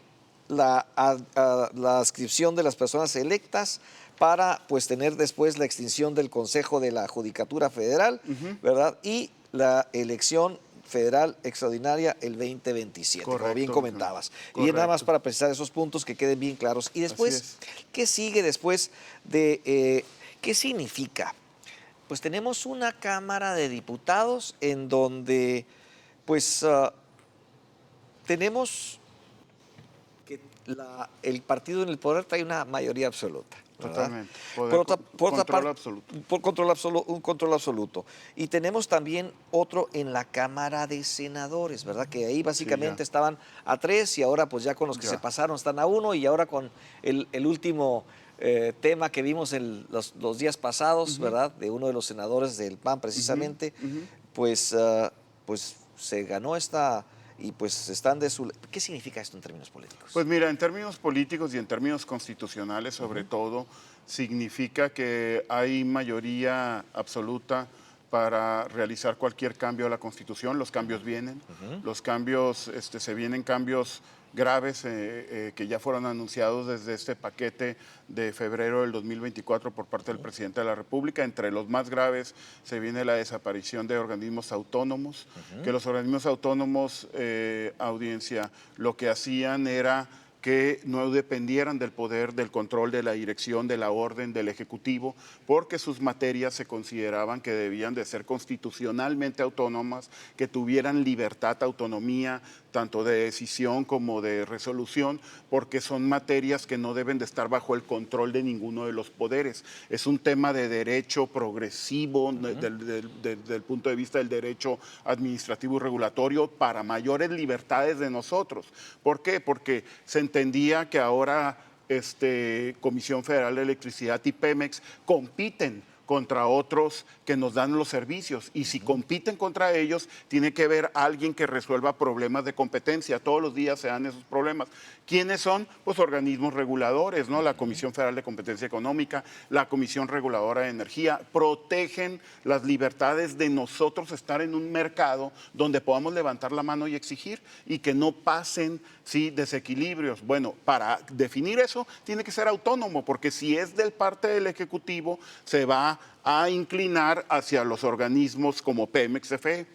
la adscripción de las personas electas para pues tener después la extinción del Consejo de la Judicatura Federal, ¿verdad? Y la elección federal extraordinaria el 2027, correcto, como bien comentabas. Correcto. Y nada más para precisar esos puntos que queden bien claros. Y después, ¿qué sigue después de qué significa? Pues tenemos una Cámara de Diputados en donde pues tenemos que el partido en el poder trae una mayoría absoluta. Totalmente. Un control absoluto. Y tenemos también otro en la Cámara de Senadores, ¿verdad? Que ahí básicamente estaban a 3 y ahora pues ya con los que se pasaron están a 1 y ahora con el último tema que vimos en los días pasados, ¿verdad? De uno de los senadores del PAN precisamente, pues se ganó esta... Y pues están de su... ¿Qué significa esto en términos políticos? Pues mira, en términos políticos y en términos constitucionales sobre todo, significa que hay mayoría absoluta para realizar cualquier cambio a la Constitución. Los cambios vienen, los cambios, se vienen cambios graves que ya fueron anunciados desde este paquete de febrero del 2024 por parte del presidente de la República. Entre los más graves se viene la desaparición de organismos autónomos, que los organismos autónomos, audiencia, lo que hacían era que no dependieran del poder, del control, de la dirección, de la orden, del Ejecutivo, porque sus materias se consideraban que debían de ser constitucionalmente autónomas, que tuvieran libertad, autonomía, tanto de decisión como de resolución, porque son materias que no deben de estar bajo el control de ninguno de los poderes. Es un tema de derecho progresivo, del punto de vista del derecho administrativo y regulatorio, para mayores libertades de nosotros. ¿Por qué? Porque se entendía que ahora Comisión Federal de Electricidad y Pemex compiten contra otros que nos dan los servicios. Y si compiten contra ellos, tiene que haber alguien que resuelva problemas de competencia. Todos los días se dan esos problemas. ¿Quiénes son? Pues organismos reguladores, ¿no? La Comisión Federal de Competencia Económica, la Comisión Reguladora de Energía, protegen las libertades de nosotros estar en un mercado donde podamos levantar la mano y exigir y que no pasen desequilibrios. Bueno, para definir eso tiene que ser autónomo, porque si es del parte del Ejecutivo, se va a inclinar hacia los organismos como Pemex, CFE.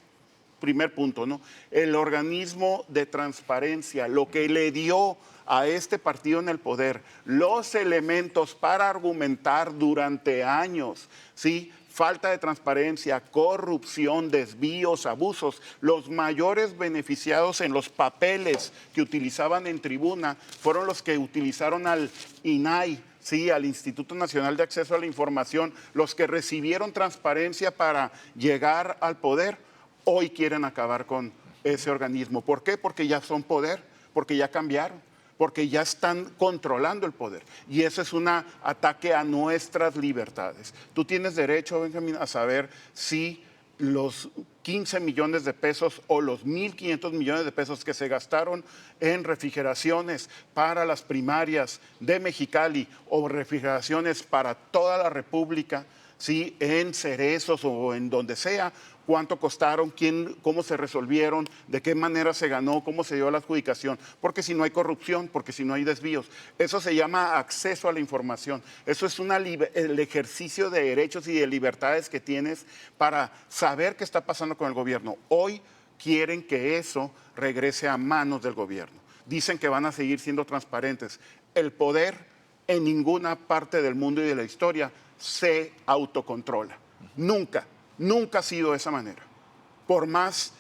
Primer punto, ¿no? El organismo de transparencia, lo que le dio a este partido en el poder los elementos para argumentar durante años, ¿sí? Falta de transparencia, corrupción, desvíos, abusos. Los mayores beneficiados en los papeles que utilizaban en tribuna fueron los que utilizaron al INAI, sí, al Instituto Nacional de Acceso a la Información, los que recibieron transparencia para llegar al poder. Hoy quieren acabar con ese organismo. ¿Por qué? Porque ya son poder, porque ya cambiaron, porque ya están controlando el poder. Y eso es un ataque a nuestras libertades. Tú tienes derecho, Benjamín, a saber si los 15 millones de pesos o los 1.500 millones de pesos que se gastaron en refrigeraciones para las primarias de Mexicali o refrigeraciones para toda la República, ¿sí? En Cerezos o en donde sea, cuánto costaron, cómo se resolvieron, de qué manera se ganó, cómo se dio la adjudicación, porque si no hay corrupción, porque si no hay desvíos. Eso se llama acceso a la información. Eso es el ejercicio de derechos y de libertades que tienes para saber qué está pasando con el gobierno. Hoy quieren que eso regrese a manos del gobierno. Dicen que van a seguir siendo transparentes. El poder en ninguna parte del mundo y de la historia se autocontrola. Nunca. Nunca ha sido de esa manera. Por más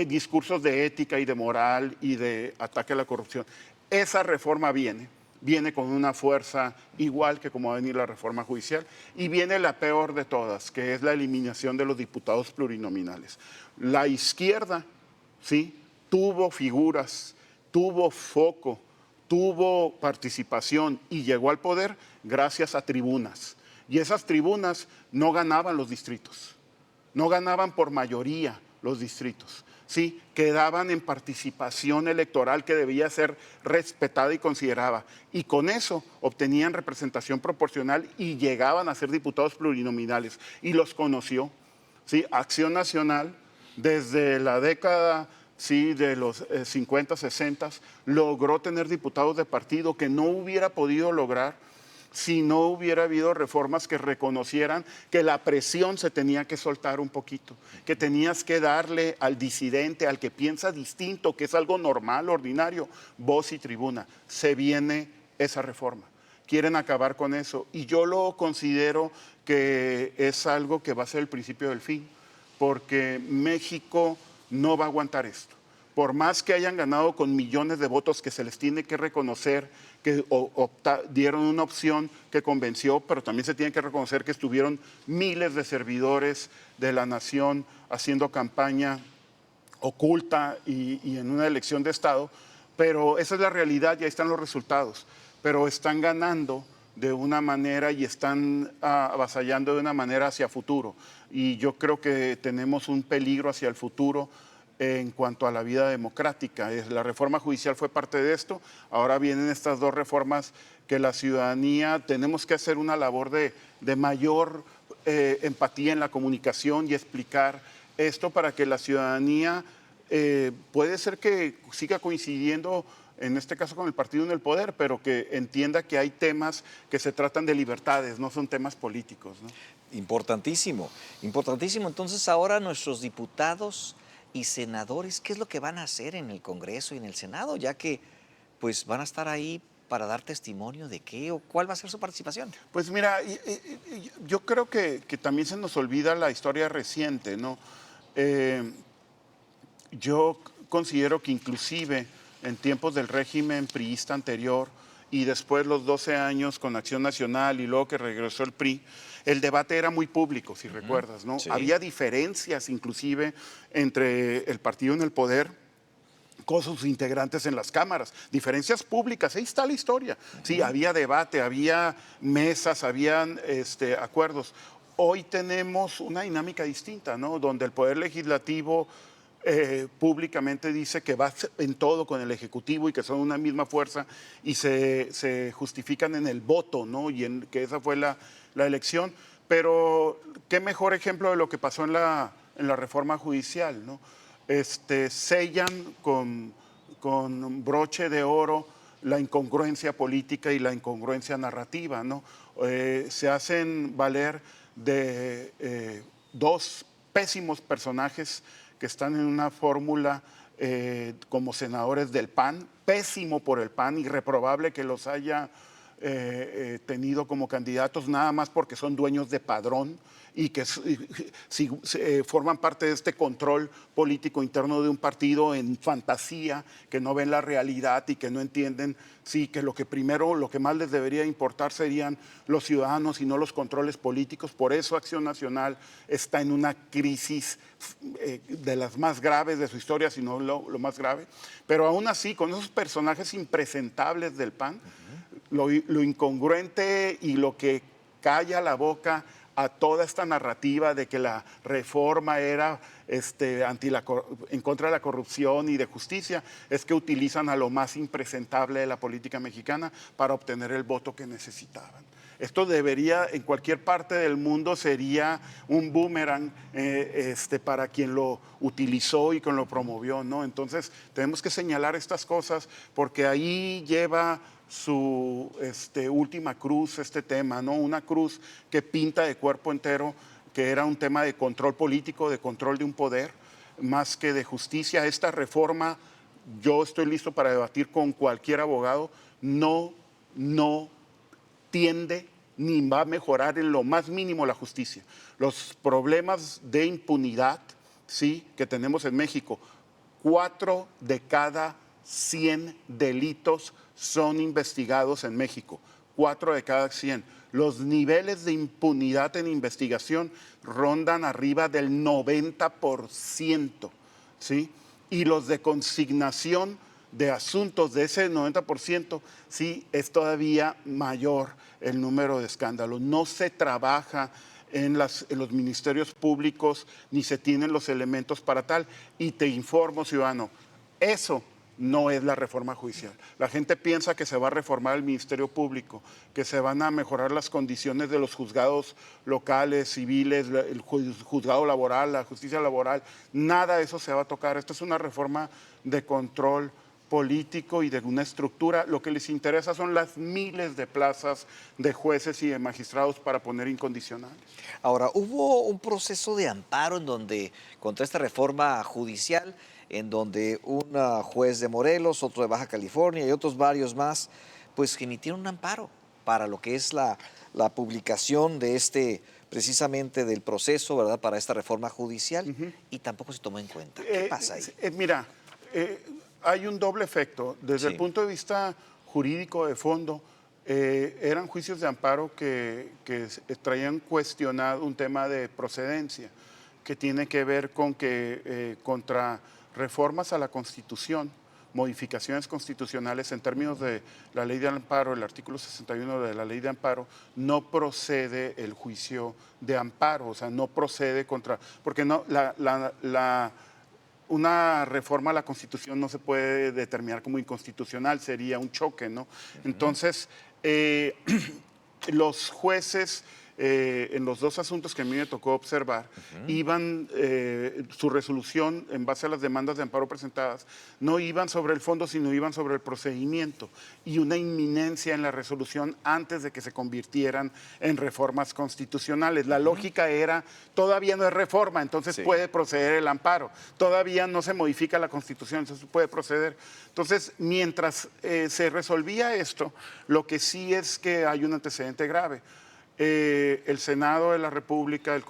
discursos de ética y de moral y de ataque a la corrupción, esa reforma viene con una fuerza igual que como va a venir la reforma judicial, y viene la peor de todas, que es la eliminación de los diputados plurinominales. La izquierda, ¿sí?, tuvo figuras, tuvo foco, tuvo participación y llegó al poder gracias a tribunas. Y esas tribunas no ganaban los distritos. No ganaban por mayoría los distritos, ¿sí? Quedaban en participación electoral que debía ser respetada y considerada. Y con eso obtenían representación proporcional y llegaban a ser diputados plurinominales. Y los conoció, ¿sí? Acción Nacional, desde la década, ¿sí?, de los 50, 60, logró tener diputados de partido que no hubiera podido lograr si no hubiera habido reformas que reconocieran que la presión se tenía que soltar un poquito, que tenías que darle al disidente, al que piensa distinto, que es algo normal, ordinario, voz y tribuna. Se viene esa reforma. Quieren acabar con eso. Y yo lo considero que es algo que va a ser el principio del fin, porque México no va a aguantar esto. Por más que hayan ganado con millones de votos que se les tiene que reconocer, que dieron una opción que convenció, pero también se tiene que reconocer que estuvieron miles de servidores de la nación haciendo campaña oculta y en una elección de Estado, pero esa es la realidad y ahí están los resultados. Pero están ganando de una manera y están avasallando de una manera hacia futuro. Y yo creo que tenemos un peligro hacia el futuro en cuanto a la vida democrática. La reforma judicial fue parte de esto. Ahora vienen estas dos reformas que la ciudadanía tenemos que hacer una labor de mayor empatía en la comunicación y explicar esto para que la ciudadanía puede ser que siga coincidiendo en este caso con el partido en el poder, pero que entienda que hay temas que se tratan de libertades, no son temas políticos, ¿no? Importantísimo, importantísimo. Entonces ahora nuestros diputados y senadores, ¿qué es lo que van a hacer en el Congreso y en el Senado? Ya que pues van a estar ahí para dar testimonio de qué o cuál va a ser su participación. Pues mira, yo creo que también se nos olvida la historia reciente, ¿no? Yo considero que inclusive en tiempos del régimen priista anterior y después los 12 años con Acción Nacional y luego que regresó el PRI, el debate era muy público, si recuerdas, ¿no? Sí. Había diferencias inclusive entre el partido en el poder con sus integrantes en las cámaras, diferencias públicas, ahí está la historia. Sí, había debate, había mesas, habían acuerdos. Hoy tenemos una dinámica distinta, ¿no? Donde el Poder Legislativo públicamente dice que va en todo con el Ejecutivo y que son una misma fuerza y se justifican en el voto, ¿no? Y en que esa fue la elección. Pero qué mejor ejemplo de lo que pasó en la reforma judicial, ¿no? Sellan con broche de oro la incongruencia política y la incongruencia narrativa, ¿no? Se hacen valer de dos pésimos personajes que están en una fórmula como senadores del PAN, pésimo por el PAN, irreprobable que los haya tenido como candidatos nada más porque son dueños de padrón y que forman parte de este control político interno de un partido en fantasía, que no ven la realidad y que no entienden que lo que más les debería importar serían los ciudadanos y no los controles políticos. Por eso Acción Nacional está en una crisis de las más graves de su historia, si no lo más grave. Pero aún así, con esos personajes impresentables del PAN, lo incongruente y lo que calla la boca a toda esta narrativa de que la reforma era en contra de la corrupción y de justicia, es que utilizan a lo más impresentable de la política mexicana para obtener el voto que necesitaban. Esto debería, en cualquier parte del mundo, sería un boomerang para quien lo utilizó y quien lo promovió, ¿no? Entonces, tenemos que señalar estas cosas porque ahí lleva su última cruz este tema, ¿no? Una cruz que pinta de cuerpo entero que era un tema de control político, de control de un poder, más que de justicia. Esta reforma, yo estoy listo para debatir con cualquier abogado, no tiende ni va a mejorar en lo más mínimo la justicia. Los problemas de impunidad, ¿sí?, que tenemos en México, 4 de cada 100 delitos son investigados en México, 4 de cada 100. Los niveles de impunidad en investigación rondan arriba del 90%, ¿sí? Y los de consignación de asuntos de ese 90%, sí, es todavía mayor el número de escándalos. No se trabaja en los ministerios públicos ni se tienen los elementos para tal. Y te informo, ciudadano, eso no es la reforma judicial. La gente piensa que se va a reformar el Ministerio Público, que se van a mejorar las condiciones de los juzgados locales, civiles, el juzgado laboral, la justicia laboral. Nada de eso se va a tocar. Esto es una reforma de control político y de una estructura. Lo que les interesa son las miles de plazas de jueces y de magistrados para poner incondicionales. Ahora, hubo un proceso de amparo contra esta reforma judicial, en donde un juez de Morelos, otro de Baja California y otros varios más, pues emitieron un amparo para lo que es la publicación de precisamente del proceso, ¿verdad?, para esta reforma judicial, y tampoco se tomó en cuenta. ¿Qué pasa ahí? Mira, hay un doble efecto. Desde el punto de vista jurídico de fondo, eran juicios de amparo que traían cuestionado un tema de procedencia, que tiene que ver con que contra reformas a la Constitución, modificaciones constitucionales en términos de la ley de amparo, el artículo 61 de la ley de amparo, no procede el juicio de amparo, o sea, no procede contra, porque no, una reforma a la Constitución no se puede determinar como inconstitucional, sería un choque, ¿no? Entonces, los jueces, en los dos asuntos que a mí me tocó observar, iban, su resolución en base a las demandas de amparo presentadas, no iban sobre el fondo, sino iban sobre el procedimiento y una inminencia en la resolución antes de que se convirtieran en reformas constitucionales. La lógica era, todavía no es reforma, entonces puede proceder el amparo. Todavía no se modifica la Constitución, entonces puede proceder. Entonces, mientras se resolvía esto, lo que sí es que hay un antecedente grave. El Senado de la República,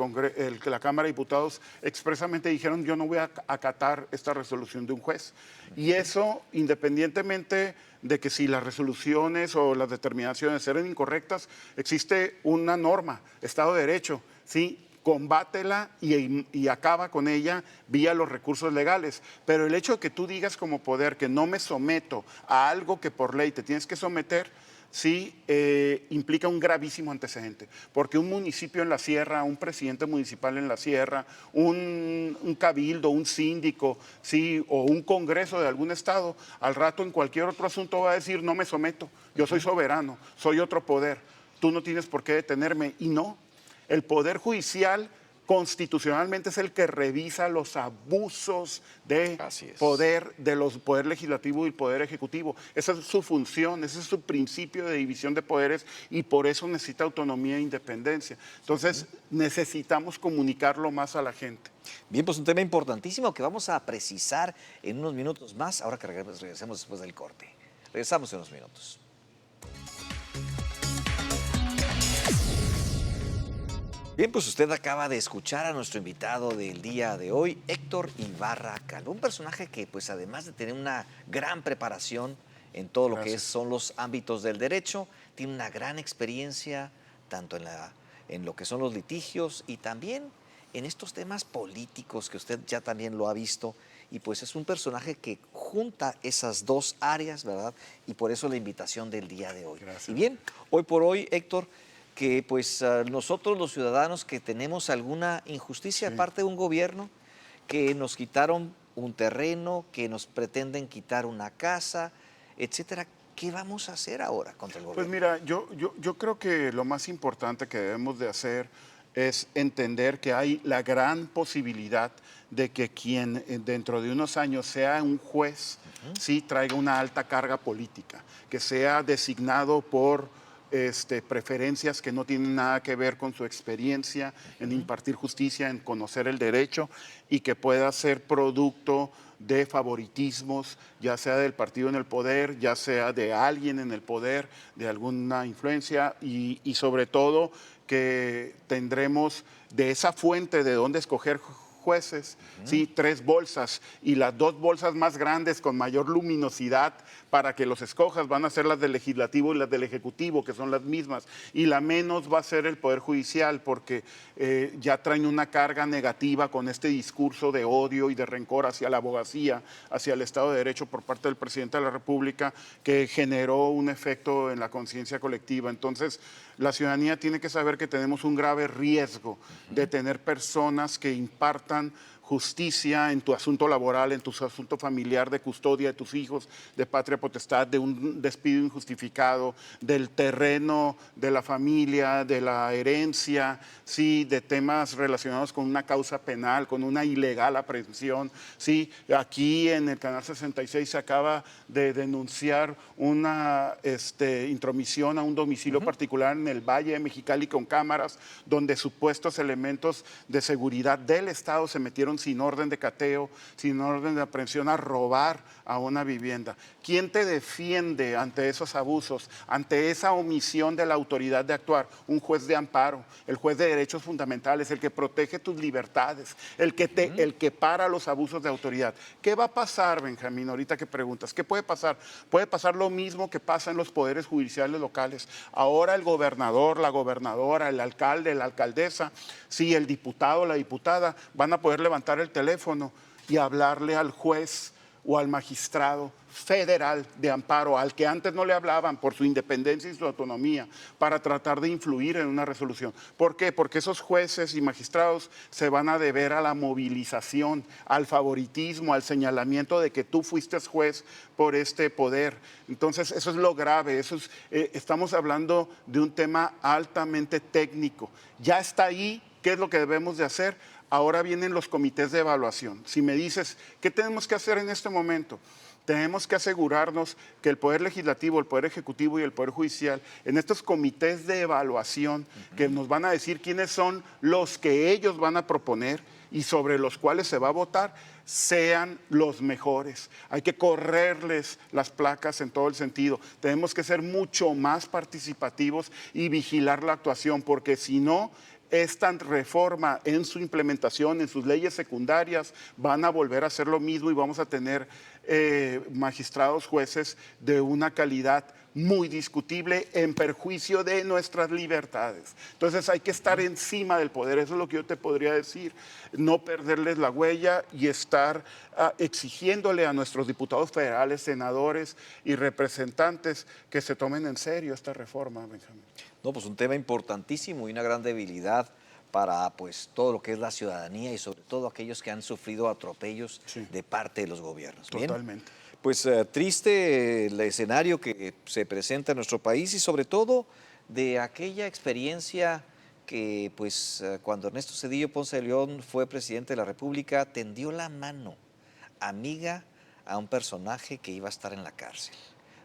la Cámara de Diputados expresamente dijeron: yo no voy a acatar esta resolución de un juez. Y eso, independientemente de que si las resoluciones o las determinaciones eran incorrectas, existe una norma, Estado de Derecho, ¿sí? Combátela y acaba con ella vía los recursos legales. Pero el hecho de que tú digas como poder que no me someto a algo que por ley te tienes que someter, sí implica un gravísimo antecedente, porque un municipio en la sierra, un presidente municipal en la sierra, un cabildo, un síndico, sí, o un congreso de algún estado, al rato en cualquier otro asunto va a decir: no me someto, yo soy soberano, soy otro poder, tú no tienes por qué detenerme. Y no, el Poder Judicial constitucionalmente es el que revisa los abusos de poder de los poder legislativo y el poder ejecutivo. Esa es su función, ese es su principio de división de poderes, y por eso necesita autonomía e independencia. Entonces necesitamos comunicarlo más a la gente. Bien, pues un tema importantísimo que vamos a precisar en unos minutos más, ahora que regresemos después del corte. Regresamos en unos minutos. Bien, pues usted acaba de escuchar a nuestro invitado del día de hoy, Héctor Ibarra Calvo, un personaje que pues además de tener una gran preparación en todo lo que Gracias. son los ámbitos del derecho, tiene una gran experiencia tanto en lo que son los litigios y también en estos temas políticos que usted ya también lo ha visto, y pues es un personaje que junta esas dos áreas, ¿verdad? Y por eso la invitación del día de hoy. Gracias. Y bien, hoy por hoy, Héctor, que pues nosotros los ciudadanos que tenemos alguna injusticia de parte de un gobierno, que nos quitaron un terreno, que nos pretenden quitar una casa, etcétera, ¿qué vamos a hacer ahora contra el Pues gobierno? mira, yo creo que lo más importante que debemos de hacer es entender que hay la gran posibilidad de que quien dentro de unos años sea un juez, sí traiga una alta carga política, que sea designado por preferencias que no tienen nada que ver con su experiencia en impartir justicia, en conocer el derecho, y que pueda ser producto de favoritismos, ya sea del partido en el poder, ya sea de alguien en el poder, de alguna influencia, y sobre todo que tendremos de esa fuente de dónde escoger jueces, ¿sí? 3 bolsas, y las 2 bolsas más grandes con mayor luminosidad para que los escojas van a ser las del legislativo y las del ejecutivo, que son las mismas, y la menos va a ser el Poder Judicial, porque ya traen una carga negativa con este discurso de odio y de rencor hacia la abogacía, hacia el Estado de Derecho por parte del presidente de la República, que generó un efecto en la conciencia colectiva. Entonces, la ciudadanía tiene que saber que tenemos un grave riesgo de tener personas que impartan justicia en tu asunto laboral, en tu asunto familiar, de custodia de tus hijos, de patria potestad, de un despido injustificado, del terreno de la familia, de la herencia, sí, de temas relacionados con una causa penal, con una ilegal aprehensión. Sí, aquí en el Canal 66 se acaba de denunciar una intromisión a un domicilio particular en el Valle de Mexicali con cámaras, donde supuestos elementos de seguridad del Estado se metieron sin orden de cateo, sin orden de aprehensión, a robar a una vivienda. ¿Quién te defiende ante esos abusos, ante esa omisión de la autoridad de actuar? Un juez de amparo, el juez de derechos fundamentales, el que protege tus libertades, el que para los abusos de autoridad. ¿Qué va a pasar, Benjamín, ahorita que preguntas? ¿Qué puede pasar? Puede pasar lo mismo que pasa en los poderes judiciales locales. Ahora el gobernador, la gobernadora, el alcalde, la alcaldesa, sí, el diputado, la diputada, van a poder levantar el teléfono y hablarle al juez o al magistrado federal de amparo, al que antes no le hablaban por su independencia y su autonomía, para tratar de influir en una resolución. ¿Por qué? Porque esos jueces y magistrados se van a deber a la movilización, al favoritismo, al señalamiento de que tú fuiste juez por este poder. Entonces, eso es lo grave, estamos hablando de un tema altamente técnico. Ya está ahí, ¿qué es lo que debemos de hacer? Ahora vienen los comités de evaluación. Si me dices, ¿qué tenemos que hacer en este momento? Tenemos que asegurarnos que el Poder Legislativo, el Poder Ejecutivo y el Poder Judicial, en estos comités de evaluación, que nos van a decir quiénes son los que ellos van a proponer y sobre los cuales se va a votar, sean los mejores. Hay que correrles las placas en todo el sentido. Tenemos que ser mucho más participativos y vigilar la actuación, porque si no, esta reforma en su implementación, en sus leyes secundarias, van a volver a hacer lo mismo y vamos a tener magistrados, jueces de una calidad muy discutible en perjuicio de nuestras libertades. Entonces hay que estar encima del poder, eso es lo que yo te podría decir, no perderles la huella y estar exigiéndole a nuestros diputados federales, senadores y representantes que se tomen en serio esta reforma, Benjamín. No, pues un tema importantísimo y una gran debilidad para pues todo lo que es la ciudadanía y sobre todo aquellos que han sufrido atropellos de parte de los gobiernos. Bien, Totalmente. pues triste el escenario que se presenta en nuestro país y sobre todo de aquella experiencia que pues cuando Ernesto Zedillo Ponce de León fue presidente de la República tendió la mano amiga a un personaje que iba a estar en la cárcel,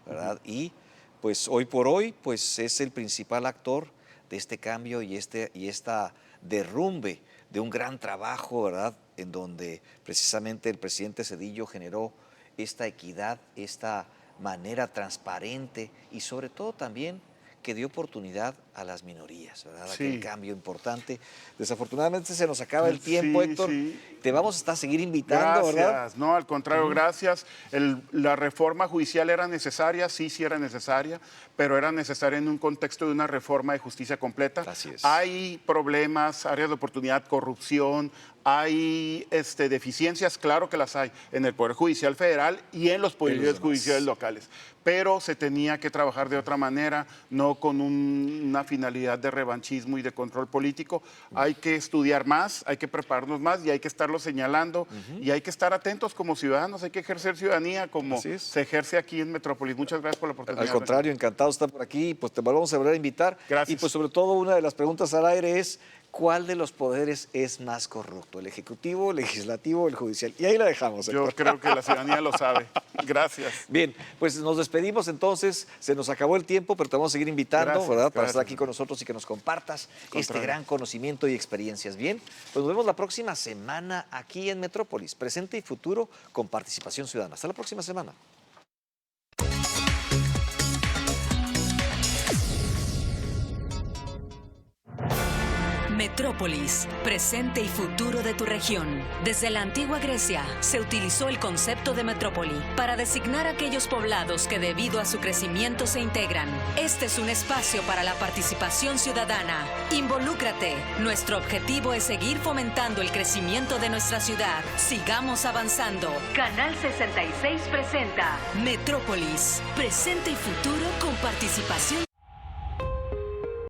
¿verdad? Y pues hoy por hoy pues es el principal actor de este cambio y esta derrumbe de un gran trabajo, ¿verdad? En donde precisamente el presidente Zedillo generó esta equidad, esta manera transparente y sobre todo también que dio oportunidad a las minorías, ¿verdad? Sí. Aquel cambio importante. Desafortunadamente se nos acaba el tiempo, Sí, Héctor. sí. Te vamos a seguir invitando, Gracias, ¿verdad? no, al contrario, gracias. La reforma judicial era necesaria, sí era necesaria, pero era necesaria en un contexto de una reforma de justicia completa. Así es. Hay problemas, áreas de oportunidad, corrupción, hay deficiencias, claro que las hay, en el Poder Judicial Federal y en los poderes judiciales locales. Pero se tenía que trabajar de otra manera, no con una finalidad de revanchismo y de control político. Hay que estudiar más, hay que prepararnos más y hay que estarlo señalando y hay que estar atentos como ciudadanos, hay que ejercer ciudadanía como Así es. se ejerce aquí en Metrópolis. Muchas gracias por la oportunidad. Al contrario, encantado de estar por aquí, pues te volvemos a volver a invitar. Gracias. Y pues sobre todo una de las preguntas al aire es, ¿cuál de los poderes es más corrupto? ¿El ejecutivo, el legislativo o el judicial? Y ahí la dejamos, Yo Héctor. creo que la ciudadanía lo sabe. Gracias. Bien, pues nos despedimos entonces, se nos acabó el tiempo, pero te vamos a seguir invitando, Gracias, ¿verdad? Para gracias. estar aquí con nosotros y que nos compartas este Contrario. gran conocimiento y experiencias. Bien, pues nos vemos la próxima semana aquí en Metrópolis, presente y futuro con participación ciudadana. Hasta la próxima semana. Metrópolis, presente y futuro de tu región. Desde la antigua Grecia se utilizó el concepto de metrópoli para designar aquellos poblados que debido a su crecimiento se integran. Este es un espacio para la participación ciudadana. Involúcrate. Nuestro objetivo es seguir fomentando el crecimiento de nuestra ciudad. Sigamos avanzando. Canal 66 presenta Metrópolis, presente y futuro con participación